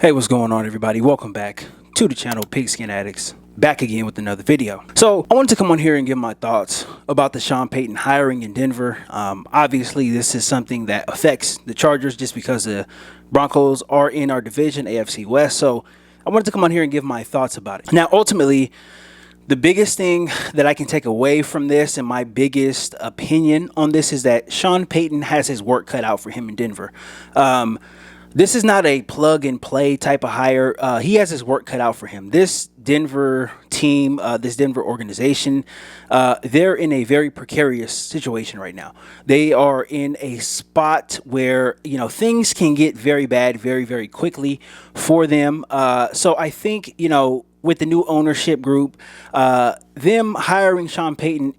Hey, what's going on, everybody? Welcome back to the channel Pigskin Addicts. Back again with another video. So I wanted to come on here and give my thoughts about the Sean Payton hiring in Denver. Obviously, this is something that affects the Chargers just because the Broncos are in our division, AFC West. So I wanted to come on here and give my thoughts about it. Now, ultimately, the biggest thing that I can take away from this and my biggest opinion on this is that Sean Payton has his work cut out for him in Denver. This is not a plug and play type of hire. He has his work cut out for him. This Denver team, this Denver organization, they're in a very precarious situation right now. They are in a spot where, things can get very bad very, very quickly for them. So I think, with the new ownership group, them hiring Sean Payton,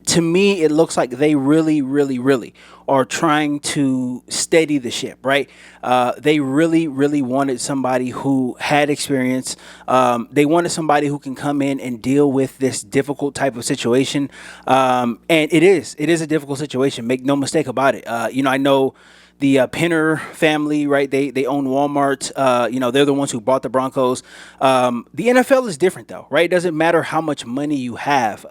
to me, it looks like they really are trying to steady the ship, right? They really wanted somebody who had experience. They wanted somebody who can come in and deal with this difficult type of situation. And it is a difficult situation. Make no mistake about it. I know the Penner family, right? They own Walmart. They're the ones who bought the Broncos. The NFL is different, though, right? It doesn't matter how much money you have.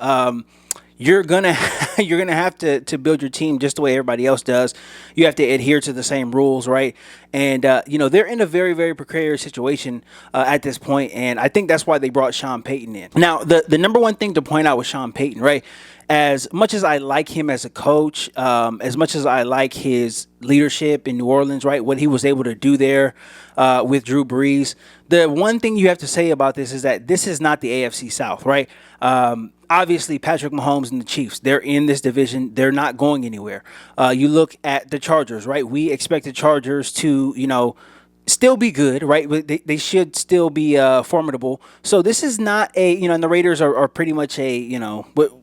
You're gonna have to build your team just the way everybody else does. You have to adhere to the same rules, right? And they're in a very precarious situation at this point, and I think that's why they brought Sean Payton in. Now, the number one thing to point out with Sean Payton, right? As much as I like him as a coach, as much as I like his leadership in New Orleans, right? What he was able to do there with Drew Brees. The one thing you have to say about this is that this is not the AFC South, right? Obviously, Patrick Mahomes and the Chiefs, they're in this division. They're not going anywhere. You look at the Chargers, right? We expect the Chargers to, still be good, right? They should still be formidable. So this is not and the Raiders are pretty much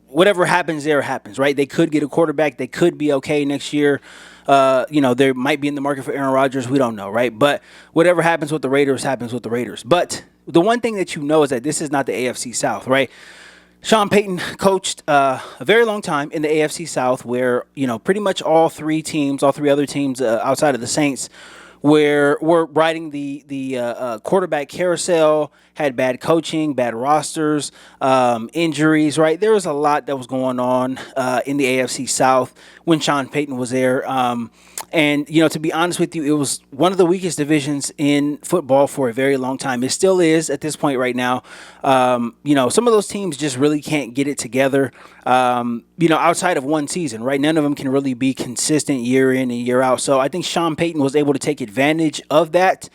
whatever happens there happens, right? They could get a quarterback. They could be okay next year. They might be in the market for Aaron Rodgers. We don't know, right? But whatever happens with the Raiders happens with the Raiders. But the one thing that you know is that this is not the AFC South, right? Sean Payton coached a very long time in the AFC South where, pretty much all three other teams outside of the Saints were riding the quarterback carousel, had bad coaching, bad rosters, injuries, right? There was a lot that was going on in the AFC South when Sean Payton was there. And, to be honest with you, it was one of the weakest divisions in football for a very long time. It still is at this point right now. Some of those teams just really can't get it together, outside of one season, right? None of them can really be consistent year in and year out. So I think Sean Payton was able to take advantage of that.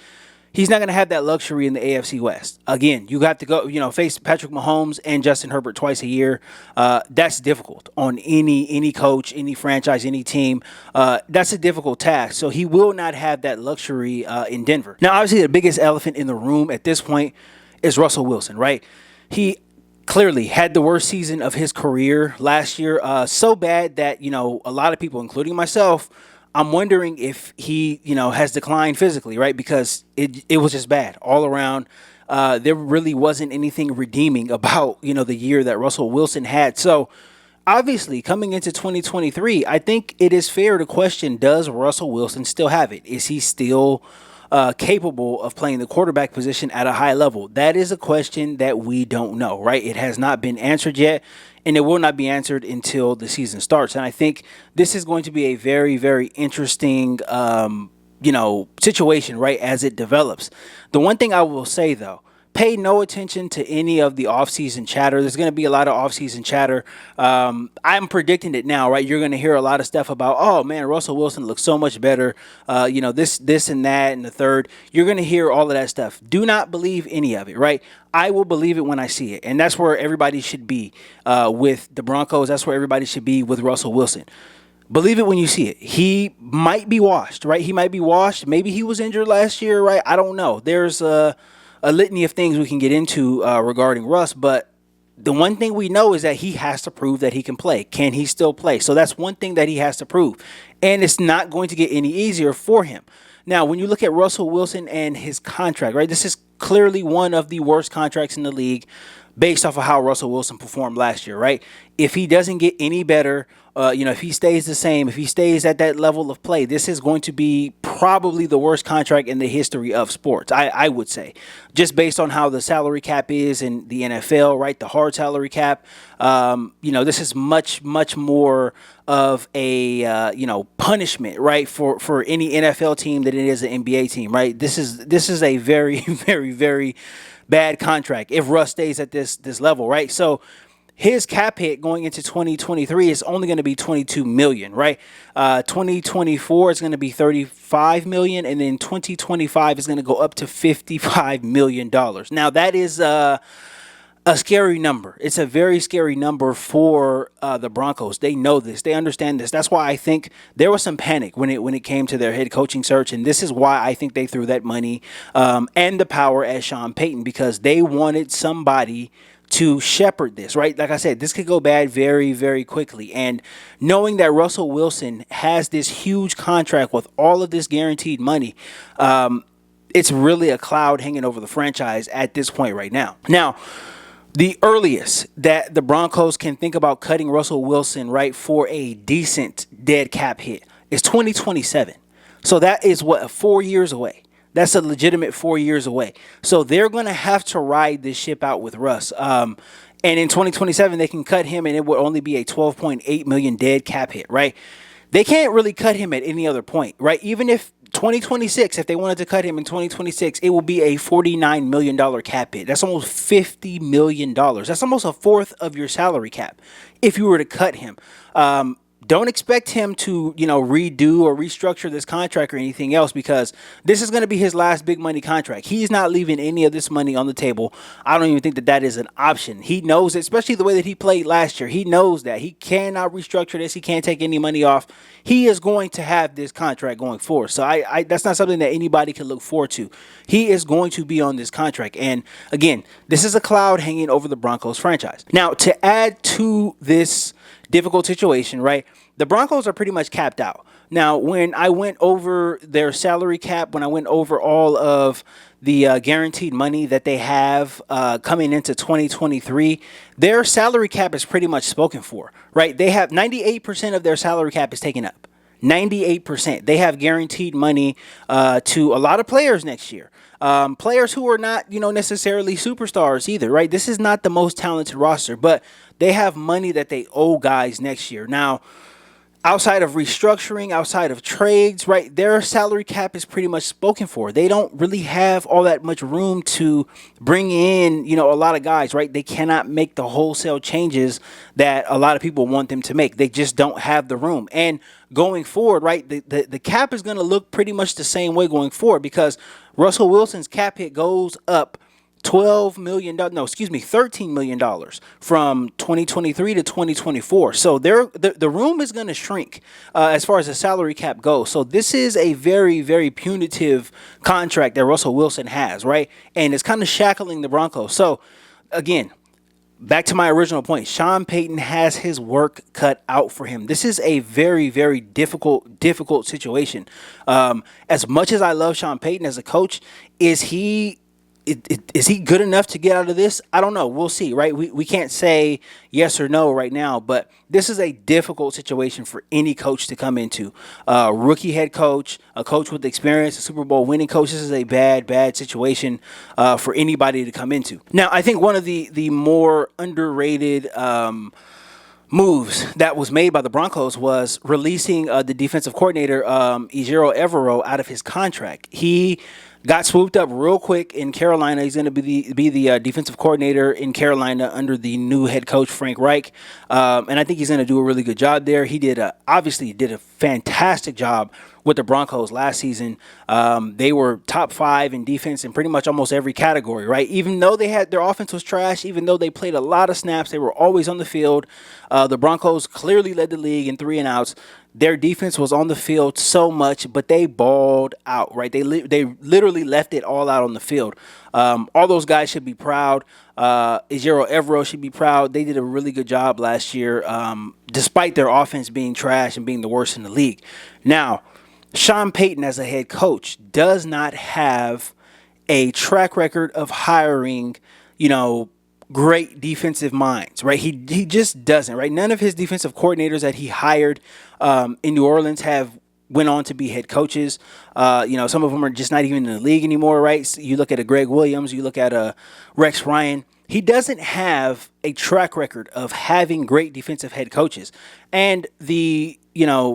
He's not going to have that luxury in the AFC West. Again, you have to go, face Patrick Mahomes and Justin Herbert twice a year. That's difficult on any coach, any franchise, any team. That's a difficult task. So he will not have that luxury in Denver. Now, obviously, the biggest elephant in the room at this point is Russell Wilson, right? He clearly had the worst season of his career last year. So bad that, a lot of people, including myself, I'm wondering if he, has declined physically, right? Because it was just bad all around. There really wasn't anything redeeming about, the year that Russell Wilson had. So obviously coming into 2023, I think it is fair to question, does Russell Wilson still have it? Is he still capable of playing the quarterback position at a high level? That is a question that we don't know, right? It has not been answered yet, and it will not be answered until the season starts. And I think this is going to be a very interesting, situation, right, as it develops. The one thing I will say, though, pay no attention to any of the offseason chatter. There's going to be a lot of offseason chatter. I'm predicting it now, right? You're going to hear a lot of stuff about, oh, man, Russell Wilson looks so much better, this and that and the third. You're going to hear all of that stuff. Do not believe any of it, right? I will believe it when I see it. And that's where everybody should be with the Broncos. That's where everybody should be with Russell Wilson. Believe it when you see it. He might be washed, right? He might be washed. Maybe he was injured last year, right? I don't know. There's a litany of things we can get into regarding Russ, but the one thing we know is that he has to prove that he can play. Can he still play? So that's one thing that he has to prove, and it's not going to get any easier for him. Now, when you look at Russell Wilson and his contract, right, this is clearly one of the worst contracts in the league. based off of how Russell Wilson performed last year, right? If he doesn't get any better, if he stays the same, if he stays at that level of play, this is going to be probably the worst contract in the history of sports, I would say, just based on how the salary cap is in the NFL, right? The hard salary cap. This is much, much more of a, punishment, right? For any NFL team than it is an NBA team, right? This is a very, very, very bad contract if Russ stays at this level, right? So his cap hit going into 2023 is only going to be 22 million, right? 2024 is going to be 35 million, and then 2025 is going to go up to 55 million dollars. Now that is a scary number. It's a very scary number for the Broncos. They know this. They understand this. That's why I think there was some panic when it came to their head coaching search, and this is why I think they threw that money and the power at Sean Payton, because they wanted somebody to shepherd this, right? Like I said, this could go bad very, very quickly. And knowing that Russell Wilson has this huge contract with all of this guaranteed money, it's really a cloud hanging over the franchise at this point right now. Now, the earliest that the Broncos can think about cutting Russell Wilson, right, for a decent dead cap hit is 2027. So that is 4 years away. That's a legitimate 4 years away. So they're going to have to ride this ship out with Russ. And in 2027, they can cut him, and it would only be a $12.8 million dead cap hit, right? They can't really cut him at any other point, right? Even if 2026, if they wanted to cut him in 2026, it will be a $49 million cap hit. That's almost $50 million. That's almost a fourth of your salary cap if you were to cut him. Don't expect him to, redo or restructure this contract or anything else, because this is going to be his last big money contract. He's not leaving any of this money on the table. I don't even think that is an option. He knows it, especially the way that he played last year. He knows that he cannot restructure this. He can't take any money off. He is going to have this contract going forward. So that's not something that anybody can look forward to. He is going to be on this contract. And again, this is a cloud hanging over the Broncos franchise. Now, to add to this difficult situation, right? The Broncos are pretty much capped out. Now, when I went over their salary cap, when I went over all of the guaranteed money that they have coming into 2023, their salary cap is pretty much spoken for, right? They have 98% of their salary cap is taken up. 98%. They have guaranteed money to a lot of players next year. Players who are not, necessarily superstars either, right? This is not the most talented roster, but they have money that they owe guys next year. Now, outside of restructuring, outside of trades, right, their salary cap is pretty much spoken for. They don't really have all that much room to bring in, a lot of guys, right? They cannot make the wholesale changes that a lot of people want them to make. They just don't have the room. And going forward, right, the cap is going to look pretty much the same way going forward, because Russell Wilson's cap hit goes up $13 million from 2023 to 2024. So the room is going to shrink as far as the salary cap goes. So this is a very, very punitive contract that Russell Wilson has, right? And it's kind of shackling the Broncos. So again, back to my original point, Sean Payton has his work cut out for him. This is a very, very difficult situation. As much as I love Sean Payton as a coach, is he good enough to get out of this? I don't know. We'll see, right? We can't say yes or no right now, but this is a difficult situation for any coach to come into. Rookie head coach, a coach with experience, a Super Bowl winning coach. This is a bad situation for anybody to come into. Now, I think one of the more underrated moves that was made by the Broncos was releasing the defensive coordinator, Ejiro Evero, out of his contract. He got swooped up real quick in Carolina. He's going to be the defensive coordinator in Carolina under the new head coach, Frank Reich. And I think he's going to do a really good job there. He obviously did a fantastic job with the Broncos last season. They were top 5 in defense in pretty much almost every category, right? Even though their offense was trash, even though they played a lot of snaps, they were always on the field. The Broncos clearly led the league in 3 and outs. Their defense was on the field so much, but they balled out, right? They literally left it all out on the field. All those guys should be proud. Ejiro Evero should be proud. They did a really good job last year, despite their offense being trash and being the worst in the league. Now, Sean Payton as a head coach does not have a track record of hiring, great defensive minds, right? He just doesn't, right? None of his defensive coordinators that he hired in New Orleans have went on to be head coaches. Some of them are just not even in the league anymore, right? So you look at a Greg Williams, you look at a Rex Ryan. He doesn't have a track record of having great defensive head coaches. And the,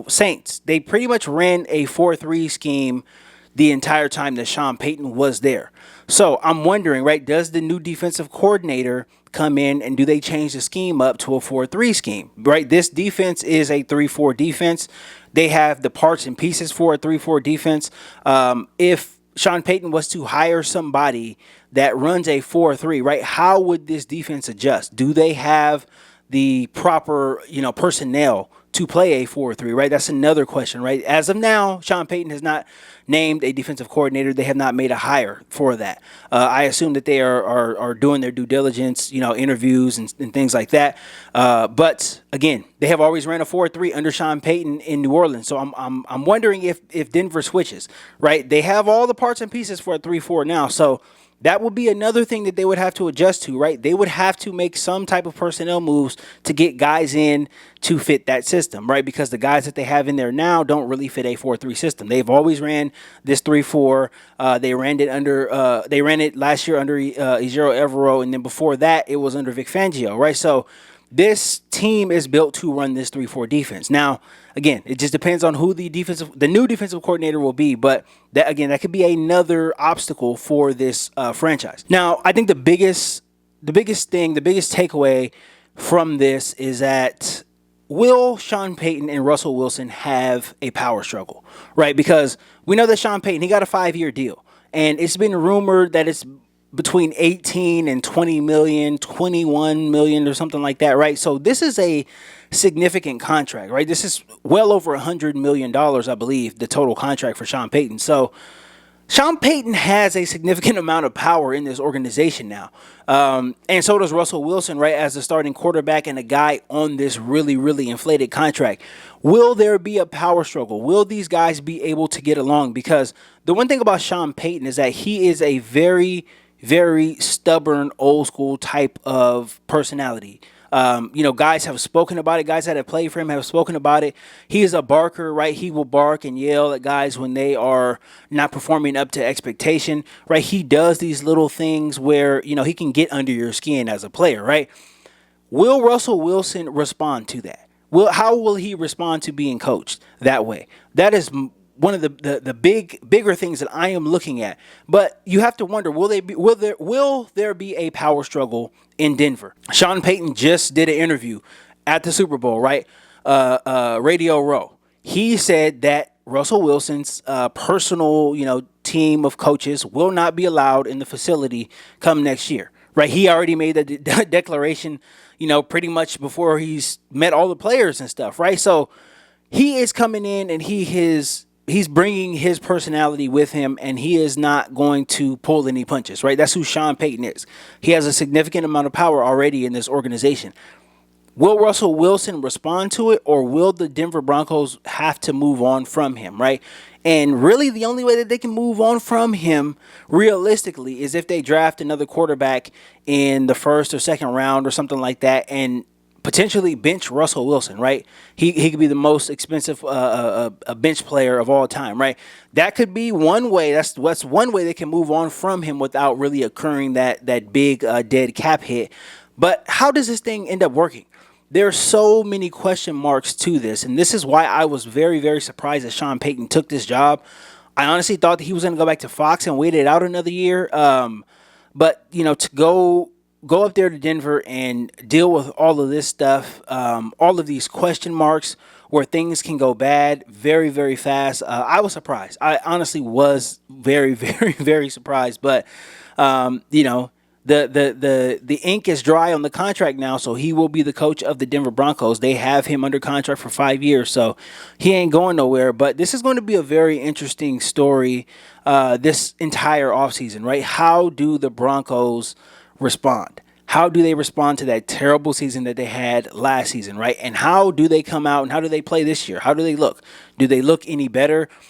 Saints, they pretty much ran a 4-3 scheme the entire time that Sean Payton was there. So I'm wondering, right, does the new defensive coordinator come in and do they change the scheme up to a 4-3 scheme, right? This defense is a 3-4 defense. They have the parts and pieces for a 3-4 defense. If Sean Payton was to hire somebody that runs a 4-3, right, how would this defense adjust? Do they have the proper, personnel to play a 4-3, right? That's another question, right? As of now, Sean Payton has not named a defensive coordinator. They have not made a hire for that. I assume that they are doing their due diligence, interviews and things like that. But again, they have always ran a 4-3 under Sean Payton in New Orleans. So I'm wondering if Denver switches, right? They have all the parts and pieces for a 3-4 now. So that would be another thing that they would have to adjust to, right? They would have to make some type of personnel moves to get guys in to fit that system, right? Because the guys that they have in there now don't really fit a 4-3 system. They've always ran this 3-4. They ran it last year under Ejiro Evero, and then before that it was under Vic Fangio, right? So this team is built to run this 3-4 defense. Now, again, it just depends on who the new defensive coordinator will be, but that could be another obstacle for this franchise. Now, I think the biggest takeaway from this is that will Sean Payton and Russell Wilson have a power struggle, right? Because we know that Sean Payton, he got a 5-year deal, and it's been rumored that it's between 18 and 20 million, 21 million or something like that, right? So this is a significant contract, right? This is well over $100 million, I believe, the total contract for Sean Payton. So Sean Payton has a significant amount of power in this organization now. And so does Russell Wilson, right, as the starting quarterback and a guy on this really, really inflated contract. Will there be a power struggle? Will these guys be able to get along? Because the one thing about Sean Payton is that he is a very, very stubborn, old school type of personality. Guys have spoken about it. Guys that have played for him have spoken about it. He is a barker, right? He will bark and yell at guys when they are not performing up to expectation, right? He does these little things where, he can get under your skin as a player, right? Will Russell Wilson respond to that? How will he respond to being coached that way? That is one of the bigger things that I am looking at. But you have to wonder, will there be a power struggle in Denver? Sean Payton just did an interview at the Super Bowl, right? Radio Row. He said that Russell Wilson's personal, team of coaches will not be allowed in the facility come next year, right? He already made the declaration, pretty much before he's met all the players and stuff, right? So he is coming in and he's bringing his personality with him, and he is not going to pull any punches, right? That's who Sean Payton is. He has a significant amount of power already in this organization. Will Russell Wilson respond to it, or will the Denver Broncos have to move on from him, right? And really the only way that they can move on from him realistically is if they draft another quarterback in the first or second round or something like that, and potentially bench Russell Wilson, right? He could be the most expensive a bench player of all time, right? That could be one way. That's one way they can move on from him without really occurring that big dead cap hit. But how does this thing end up working? There are so many question marks to this, and this is why I was very, very surprised that Sean Payton took this job. I honestly thought that he was going to go back to Fox and wait it out another year. But to go up there to Denver and deal with all of this stuff, all of these question marks where things can go bad very, very fast. I was surprised. I honestly was very, very, very surprised. But, the ink is dry on the contract now, so he will be the coach of the Denver Broncos. They have him under contract for 5 years, so he ain't going nowhere. But this is going to be a very interesting story this entire offseason, right? How do the Broncos respond? How do they respond to that terrible season that they had last season, right? And how do they come out and how do they play this year? How do they look? Do they look any better?